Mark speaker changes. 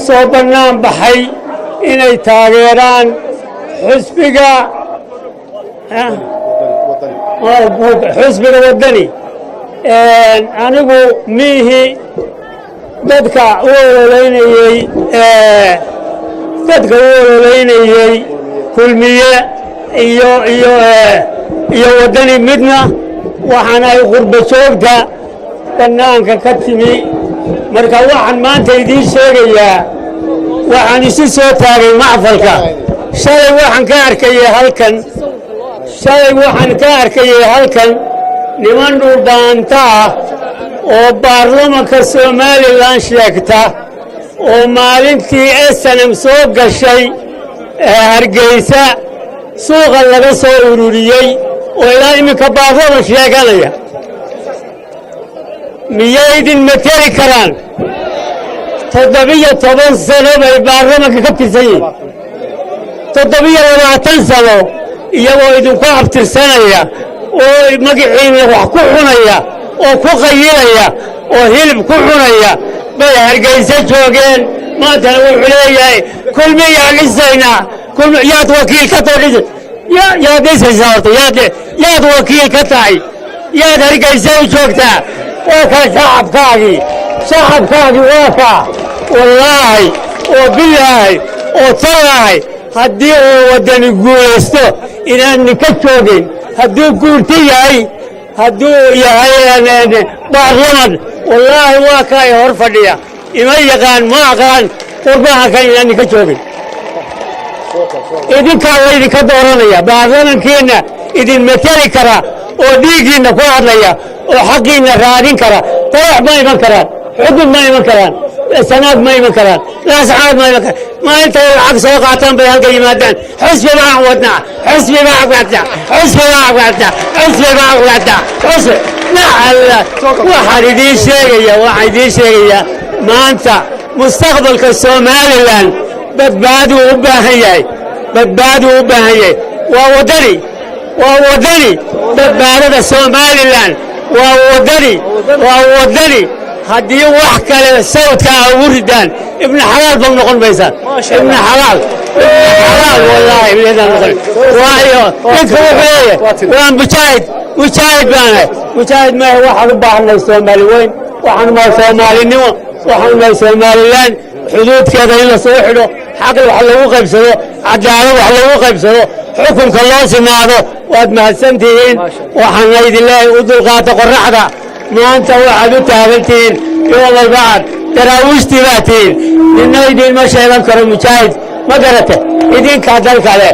Speaker 1: soo bannaan baxay inay taageeraan xusbiga waddani anigu miihi dadka u ololeynayey kulmiye iyo waddani midna waxaan ay qurba joogta bannaanka ka timi marka waxaan maanta idiin sheegayaa waxaan isi soo taagay macfalka shalay waxaan ka arkayay halkan niman dhulbaanta ah oo baarlamanka somalilan sheegta oo maalintii snm soo gashay hargeysa suuqa laga soo ururiyey oo ilaa iminka baarlaman sheeganaya miyay idin mateli karaan 17 sano bay baarlamanka ka tirsan yihiin 17 sano iyagoo idinku abtirsanaya oo magaciina wax ku cunaya oo ku qayilaya oo hilib ku cunaya bay hargeysa joogeen maantana wuxuu leeyahay kulmiyaan dhisaynaa yaad wakiil ka tahay yaad dhisaysaa horta yaad wakiil ka tahay yaad hargeysa u joogtaa waa kaa shacabkaagii waa kaa wallaahi oo bilaahi oo tallaahi haddii uu waddani guulaysto inaadni ka joogin hadduu guurto yahay hadduu yahay baarlaman wallaahi waa kaa i hor fadhiya ima yaqaan ma aqaan qurbaha kan inaadni ka joogin idinkaa laydinka dooranaya baarlamankiinna idin mateli kara oo dhiiggiinna ku hadlaya oo xaqiinna raadin kara talax ma iman karaan xudud ma iman karaan sanaag ma iman karaan laascaad ma iman karaan maalinta lacag soo qaataan bay halka yimaadaan xusbi baan wadnaa waxaan idiin sheegayaa maanta mustaqbalka somalilan badbaaduu u baahan yahay waa waddani badbaadada somalilan waa waddani haddii wax kale sawdka a ugu ridaan ibnu xalaal baa noqon maysaan ibnu xalaal wallaahi waayo ninka wuxuu leeyahay waa mujaahid baanahay mujaahid maaha waxaan u baahanay soomaali weyn waxaan mahay soomaalinimo waxaan mahay somalilan xuduudkeeda in la soo xidho xaqi wax lagu qaybsado cadaalad wax lagu qaybsado xukunka loo sinaado waad mahadsantihiin waxaana idin leeyahay u dulqaata qorraxda maanta waxaad u taagantihiin yoolalbacad daraawiishtii baa tihiin ninna idinma sheegan karo mujaahid ma garate idinkaa dal kale